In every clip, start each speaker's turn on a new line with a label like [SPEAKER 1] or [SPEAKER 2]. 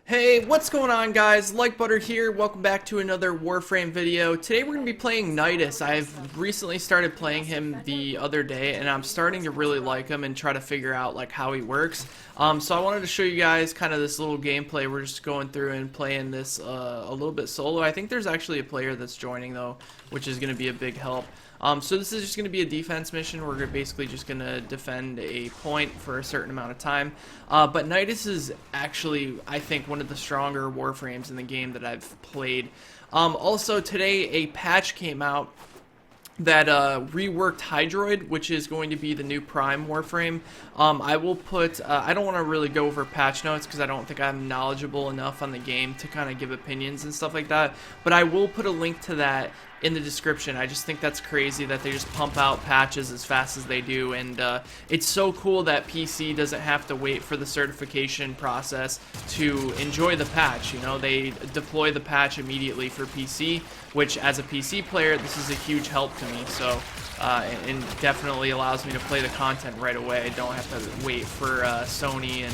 [SPEAKER 1] Hey, what's going on guys? Like Butter here, welcome back to another Warframe video. Today we're going to be playing Nidus. I've recently started playing him the other day and I'm starting to really like him and try to figure out like how he works. So I wanted to show you guys kind of this little gameplay. We're just going through and playing this a little bit solo. I think there's actually a player that's joining though, which is going to be a big help. So this is just going to be a defense mission. We're basically just going to defend a point for a certain amount of time. But Nidus is actually, I think, one of the stronger Warframes in the game that I've played. Also, today a patch came out that reworked Hydroid, which is going to be the new Prime Warframe. I will put, I don't want to really go over patch notes because I don't think I'm knowledgeable enough on the game to kind of give opinions and stuff like that, but I will put a link to that in the description. I just think that's crazy that they just pump out patches as fast as they do, and it's so cool that PC doesn't have to wait for the certification process to enjoy the patch. You know, they deploy the patch immediately for PC, which as a PC player, this is a huge help to me. So and definitely allows me to play the content right away. I don't have to wait for Sony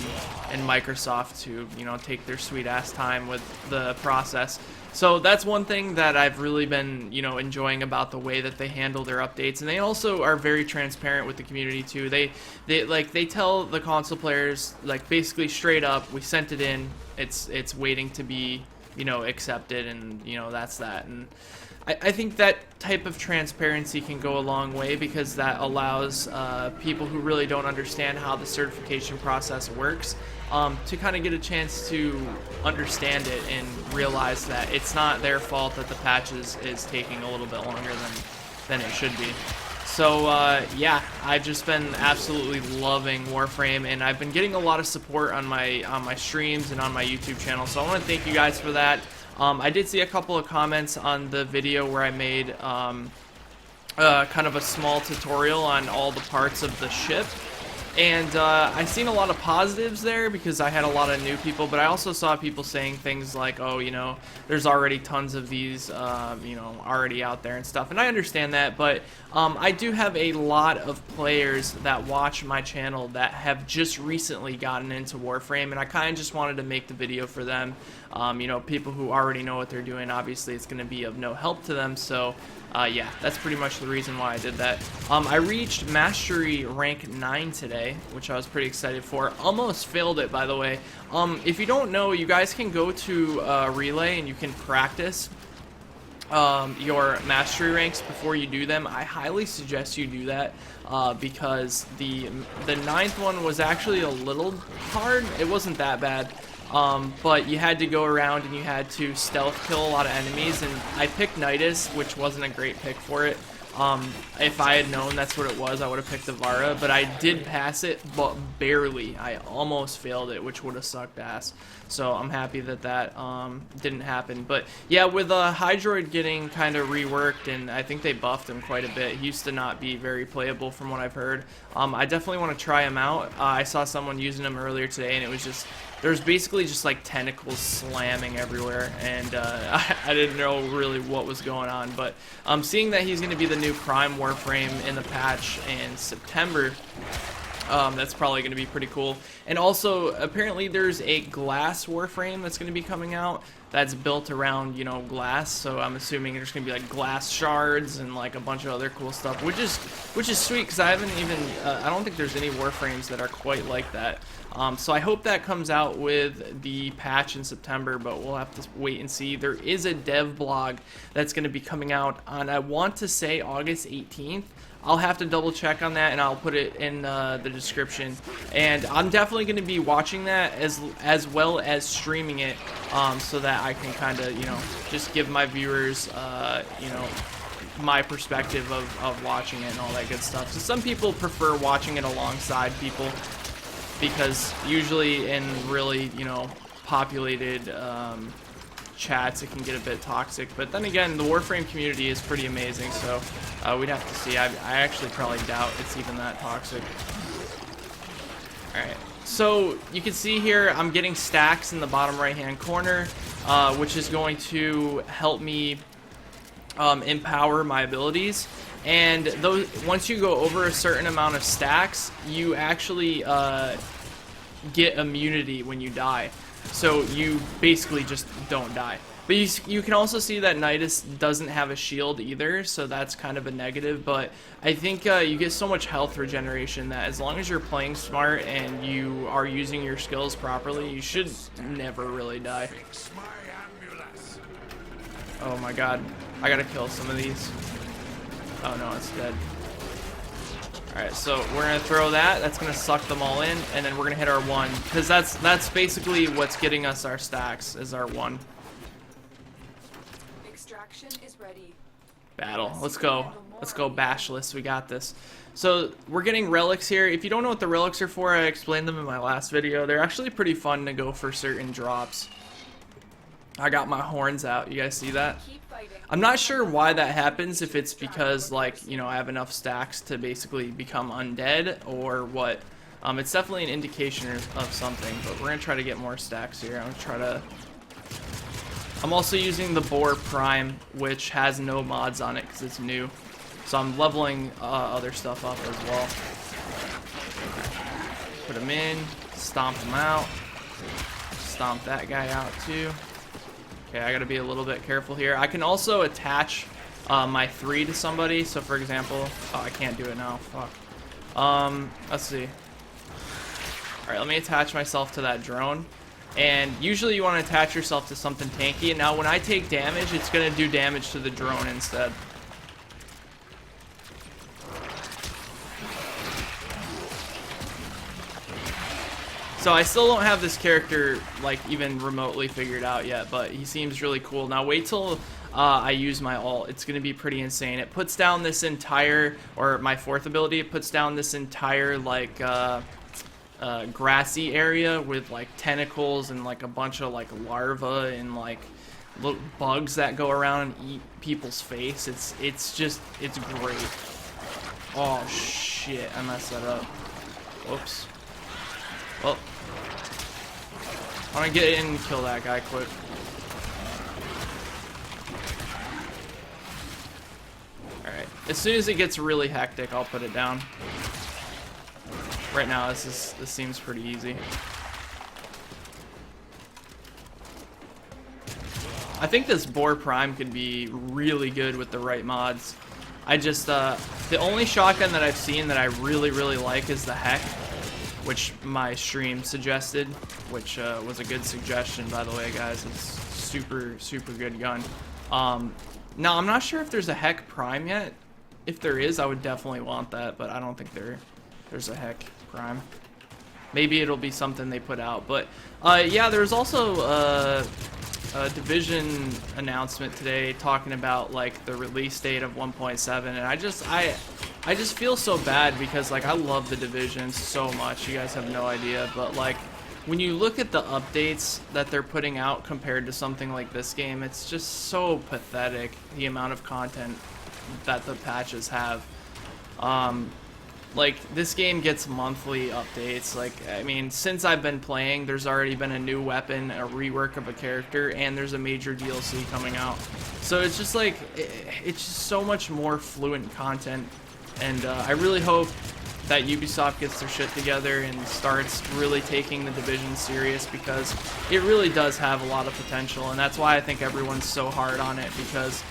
[SPEAKER 1] and Microsoft to, you know, take their sweet ass time with the process. So that's one thing that I've really been, you know, enjoying about the way that they handle their updates, and they also are very transparent with the community too. They tell the console players like basically straight up, we sent it in, it's waiting to be, you know, accepted, and you know that's that. And I think that type of transparency can go a long way because that allows people who really don't understand how the certification process works to kind of get a chance to understand it and realize that it's not their fault that the patch is taking a little bit longer than it should be. So yeah, I've just been absolutely loving Warframe, and I've been getting a lot of support on my streams and on my YouTube channel. So I want to thank you guys for that. I did see a couple of comments on the video where I made kind of a small tutorial on all the parts of the ship. And I've seen a lot of positives there because I had a lot of new people, but I also saw people saying things like, oh, you know, there's already tons of these, you know, already out there and stuff. And I understand that, but I do have a lot of players that watch my channel that have just recently gotten into Warframe, and I kind of just wanted to make the video for them. You know, people who already know what they're doing, obviously it's going to be of no help to them, so yeah, that's pretty much the reason why I did that. I reached Mastery rank 9 today, which I was pretty excited for. Almost failed it, by the way. If you don't know, you guys can go to Relay and you can practice your Mastery ranks before you do them. I highly suggest you do that because the 9th one was actually a little hard. It wasn't that bad. But you had to go around and you had to stealth kill a lot of enemies, and I picked Nidus, which wasn't a great pick for it. If I had known that's what it was, I would have picked the Vara, but I did pass it, but barely. I almost failed it, which would have sucked ass. So I'm happy that that didn't happen. But yeah, with Hydroid getting kind of reworked, and I think they buffed him quite a bit. He used to not be very playable from what I've heard. I definitely want to try him out. I saw someone using him earlier today, and it was just, there's basically just like tentacles slamming everywhere, and I didn't know really what was going on. But seeing that he's going to be the new Prime Warframe in the patch in September, that's probably going to be pretty cool. And also, apparently there's a glass Warframe that's going to be coming out that's built around, you know, glass. So I'm assuming there's going to be like glass shards and like a bunch of other cool stuff, which is sweet because I haven't even, I don't think there's any Warframes that are quite like that. So I hope that comes out with the patch in September, but we'll have to wait and see. There is a dev blog that's going to be coming out on, I want to say, August 18th. I'll have to double check on that, and I'll put it in the description. And I'm definitely going to be watching that as well as streaming it, so that I can kind of, you know, just give my viewers, you know, my perspective of watching it and all that good stuff. So some people prefer watching it alongside people, because usually in really, you know, populated chats it can get a bit toxic, but then again, the Warframe community is pretty amazing, so we'd have to see. I actually probably doubt it's even that toxic. Alright, so you can see here I'm getting stacks in the bottom right hand corner, which is going to help me empower my abilities. And those, once you go over a certain amount of stacks, you actually get immunity when you die. so you basically just don't die. But you can also see that Nidus doesn't have a shield either, so that's kind of a negative. But I think you get so much health regeneration that as long as you're playing smart and you are using your skills properly, you should never really die. Oh my god, I gotta kill some of these. Oh no, it's dead. Alright, so we're gonna throw that. That's gonna suck them all in, and then we're gonna hit our 1. Because that's basically what's getting us our stacks, is our 1.
[SPEAKER 2] Extraction is ready.
[SPEAKER 1] Battle. Let's go. Let's go, Bashless. We got this. So we're getting relics here. If you don't know what the relics are for, I explained them in my last video. They're actually pretty fun to go for certain drops. I got my horns out. You guys see that? I'm not sure why that happens, if it's because, like, you know, I have enough stacks to basically become undead or what. It's definitely an indication of something, but we're going to try to get more stacks here. I'm going to try to... I'm also using the Boar Prime, which has no mods on it because it's new. So I'm leveling other stuff up as well. Put them in, stomp them out, stomp that guy out too. Okay, I gotta be a little bit careful here. I can also attach my 3 to somebody. So for example, oh, I can't do it now, fuck. Let's see. Alright, let me attach myself to that drone. And usually you want to attach yourself to something tanky. And now when I take damage, it's gonna do damage to the drone instead. So I still don't have this character like even remotely figured out yet, but he seems really cool. Now wait till I use my ult. It's going to be pretty insane. It puts down this entire, or my 4th ability, it puts down this entire like grassy area with like tentacles and like a bunch of like larvae and like little bugs that go around and eat people's face. It's great. Oh shit, I messed that up. Whoops. Well, I want to get in and kill that guy quick. Alright, as soon as it gets really hectic, I'll put it down. Right now, this seems pretty easy. I think this Boar Prime could be really good with the right mods. I just, the only shotgun that I've seen that I really like is the Heck, which my stream suggested, which was a good suggestion, by the way, guys. It's super good gun. Now, I'm not sure if there's a Heck Prime yet. If there is, I would definitely want that, but I don't think there's a Heck Prime. Maybe it'll be something they put out. But, yeah, there's also a Division announcement today talking about, like, the release date of 1.7, and I just feel so bad because, like, I love the Division so much. You guys have no idea, but, like, when you look at the updates that they're putting out compared to something like this game, it's just so pathetic, the amount of content that the patches have. Like, this game gets monthly updates. Like, I mean, since I've been playing, there's already been a new weapon, a rework of a character, and there's a major DLC coming out. So it's just like, it's just so much more fluent content. And I really hope that Ubisoft gets their shit together and starts really taking the Division serious, because it really does have a lot of potential, and that's why I think everyone's so hard on it, because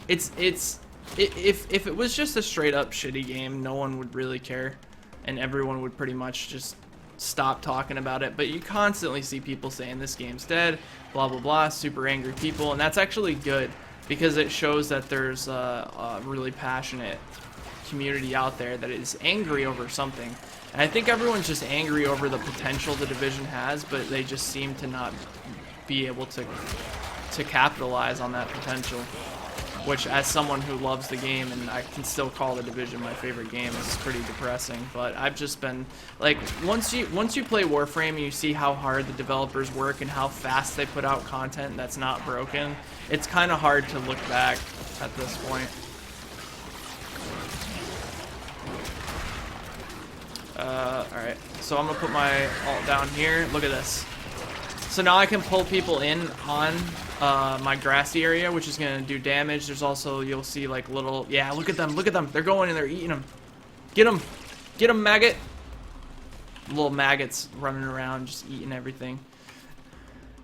[SPEAKER 1] if it was just a straight up shitty game, no one would really care, and everyone would pretty much just stop talking about it. But you constantly see people saying this game's dead, blah blah blah, super angry people, and that's actually good, because it shows that there's a really passionate community out there that is angry over something. And I think everyone's just angry over the potential the Division has, but they just seem to not be able to capitalize on that potential. Which, as someone who loves the game, and I can still call the Division my favorite game, is pretty depressing. But I've just been like, once you play Warframe and you see how hard the developers work and how fast they put out content that's not broken, it's kind of hard to look back at this point. Alright, so I'm gonna put my ult down here. Look at this. So now I can pull people in on my grassy area, which is gonna do damage. There's also, you'll see like little, yeah, look at them, they're going and they're eating them. Get them, maggot. Little maggots running around just eating everything.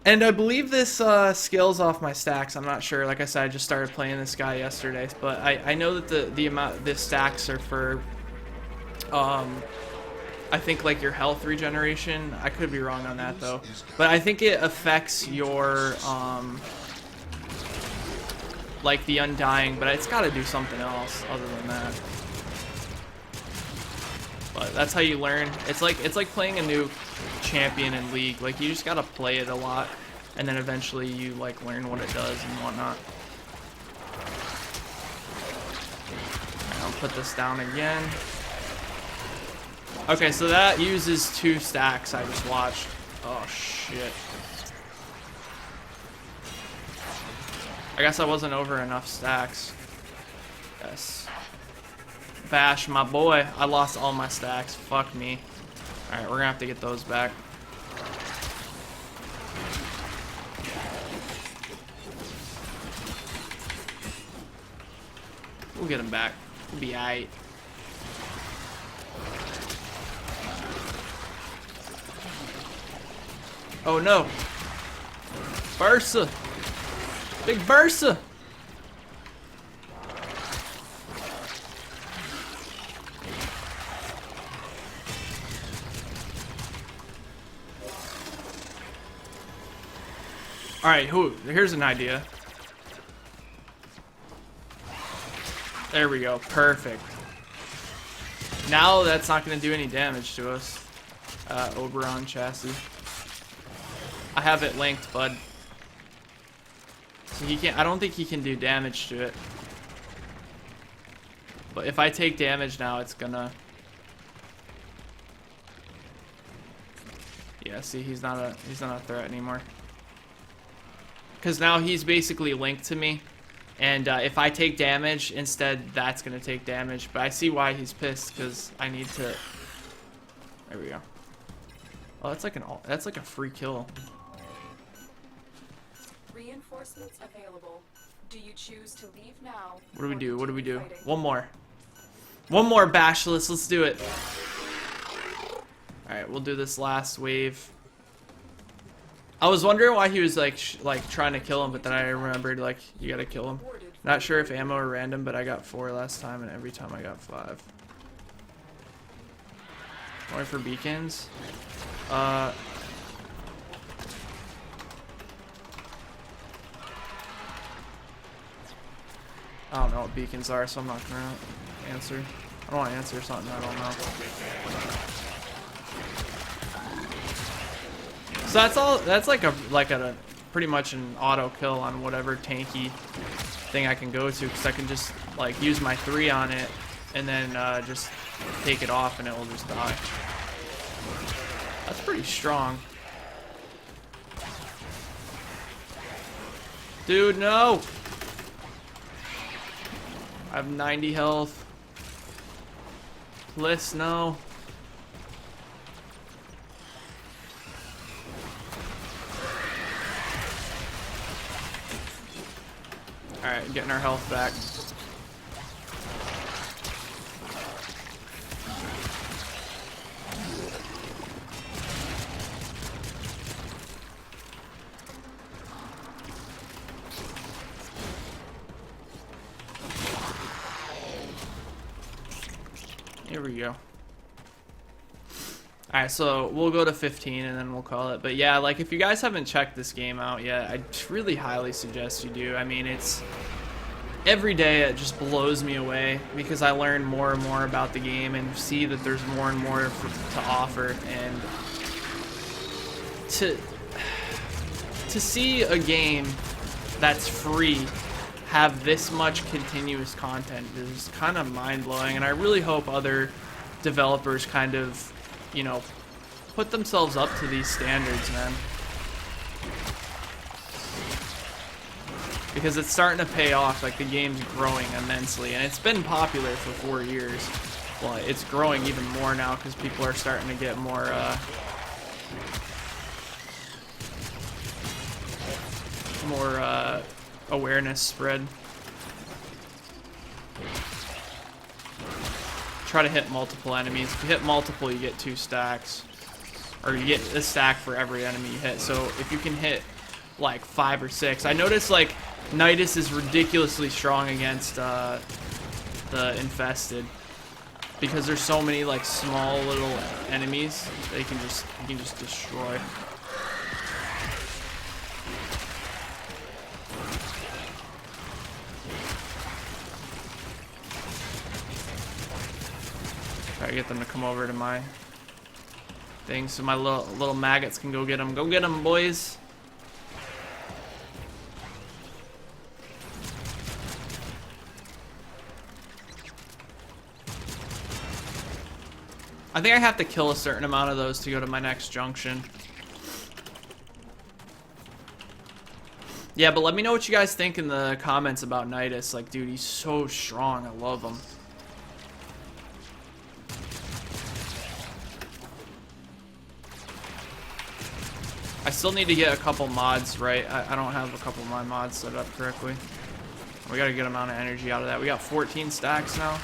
[SPEAKER 1] And I believe this scales off my stacks. I'm not sure. Like I said, I just started playing this guy yesterday, but I know that the stacks are for I think like your health regeneration. I could be wrong on that though, but I think it affects your like the undying, but it's got to do something else other than that. But that's how you learn. It's like playing a new champion in League. Like, you just gotta play it a lot, and then eventually you like learn what it does and whatnot. Right, I'll put this down again. Okay, so that uses 2 stacks I just watched. Oh shit. I guess I wasn't over enough stacks. Yes. Bash, my boy. I lost all my stacks. Fuck me. Alright, we're gonna have to get those back. We'll get them back. We'll be aight. Oh no. Bursa. Big Bursa. Alright, here's an idea. There we go, perfect. Now that's not going to do any damage to us. Oberon chassis. I have it linked, bud. So he can't, I don't think he can do damage to it. But if I take damage now, it's gonna... Yeah, see, he's not a threat anymore. Because now he's basically linked to me, and if I take damage instead, that's gonna take damage. But I see why he's pissed, because I need to. There we go. Oh, that's like a free kill.
[SPEAKER 2] Reinforcements available. Do you choose to leave now?
[SPEAKER 1] What do we do? What do we do? One more. One more, Bashless. Let's do it. All right, we'll do this last wave. I was wondering why he was like trying to kill him, but then I remembered like you gotta kill him. Not sure if ammo or random, but I got 4 last time, and every time I got 5. Going for beacons. I don't know what beacons are, so I'm not gonna answer. I don't want to answer something I don't know. So that's all. That's like a pretty much an auto kill on whatever tanky thing I can go to, because I can just like use my 3 on it and then just take it off and it will just die. That's pretty strong. Dude, no! I have 90 health. Bliss, no. Alright, getting our health back. Here we go. Alright, so we'll go to 15 and then we'll call it. But yeah, like if you guys haven't checked this game out yet, I really highly suggest you do. I mean, it's every day it just blows me away because I learn more and more about the game and see that there's more and more to offer. And to see a game that's free have this much continuous content is kind of mind-blowing, and I really hope other developers kind of, you know, put themselves up to these standards, man. Because it's starting to pay off. Like, the game's growing immensely, and it's been popular for 4 years. Well, it's growing even more now because people are starting to get more awareness spread. Try to hit multiple enemies. If you hit multiple, you get 2 stacks. Or you get a stack for every enemy you hit. So if you can hit like 5 or 6. I noticed like Nidus is ridiculously strong against the infested because there's so many like small little enemies they can just destroy. Try to get them to come over to my thing so my little maggots can go get them. Go get them, boys. I think I have to kill a certain amount of those to go to my next junction. Yeah, but let me know what you guys think in the comments about Nidus. Like, dude, he's so strong. I love him. I still need to get a couple mods right. I don't have a couple of my mods set up correctly. We got a good amount of energy out of that. We got 14 stacks now.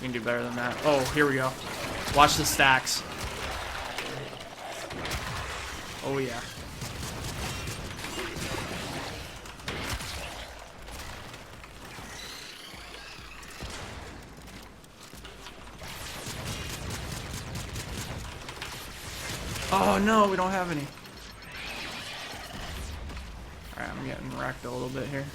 [SPEAKER 1] We can do better than that. Oh, here we go. Watch the stacks. Oh, yeah. Oh, no, we don't have any. Alright, I'm getting wrecked a little bit here.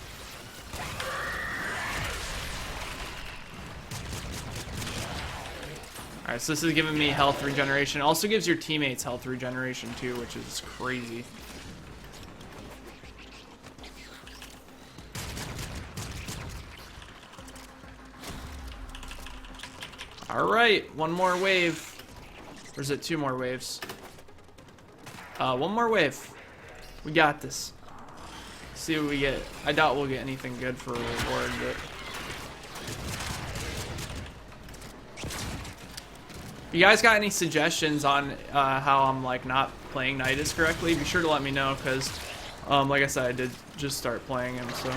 [SPEAKER 1] Alright, so this is giving me health regeneration. It also gives your teammates health regeneration too, which is crazy. Alright, one more wave. Or is it 2 more waves? One more wave. We got this. See what we get. I doubt we'll get anything good for a reward, but... You guys got any suggestions on how I'm like not playing Nidus correctly? Be sure to let me know, because like I said, I did just start playing him, so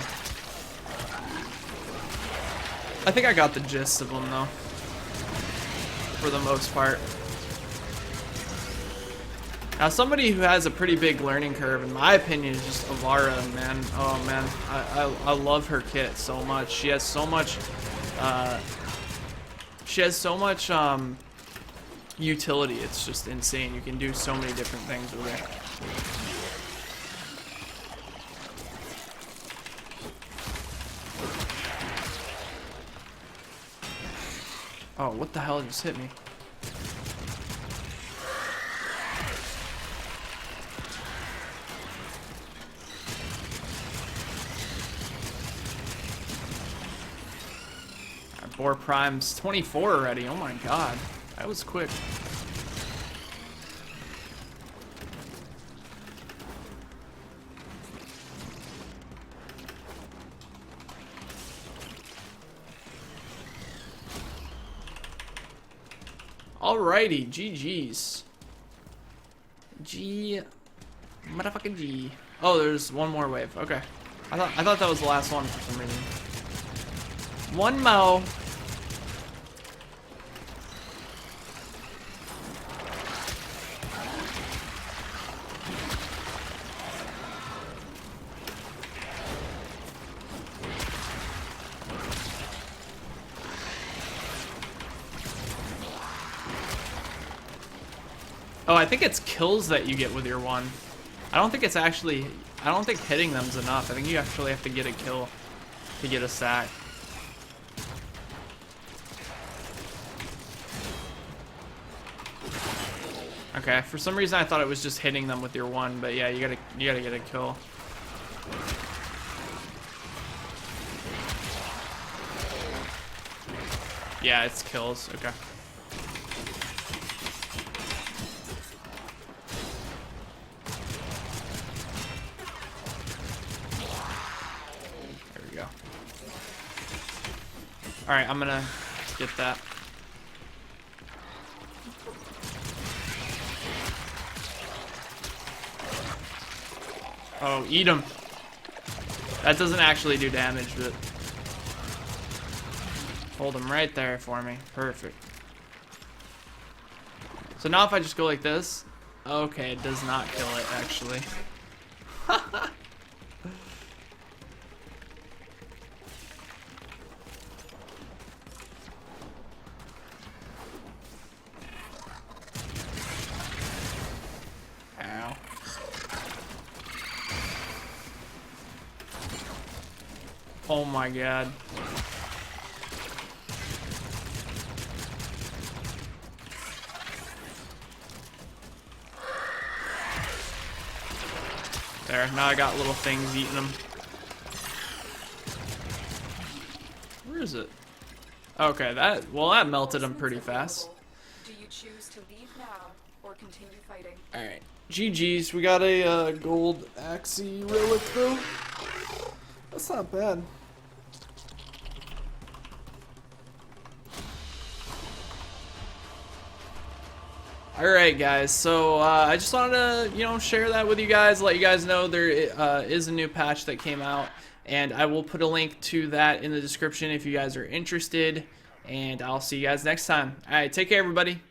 [SPEAKER 1] I think I got the gist of him though, for the most part. Now somebody who has a pretty big learning curve, in my opinion, is just Avara, man. Oh man, I love her kit so much. She has so much utility. It's just insane. You can do so many different things with it. Oh, what the hell just hit me? Warframe's 24 already. Oh my god. That was quick. Alrighty, GG's. G, motherfucking G. Oh, there's one more wave. Okay, I thought that was the last one for some reason. One more. Oh, I think it's kills that you get with your one. I don't think hitting them's enough. I think you actually have to get a kill to get a sack. Okay, for some reason I thought it was just hitting them with your one, but yeah, you gotta get a kill. Yeah, it's kills. Okay. There we go. All right, I'm gonna get that. Oh, eat him. That doesn't actually do damage, but hold him right there for me. Perfect. So now if I just go like this, okay, it does not kill it actually. Oh my god. There, now I got little things eating them. Where is it? Okay, that melted them pretty fast.
[SPEAKER 2] Do you choose to leave now or continue fighting?
[SPEAKER 1] Alright, GG's. We got a gold Axie relic though. That's not bad. Alright guys, so I just wanted to, share that with you guys, let you guys know there is a new patch that came out, and I will put a link to that in the description if you guys are interested, and I'll see you guys next time. Alright, take care everybody.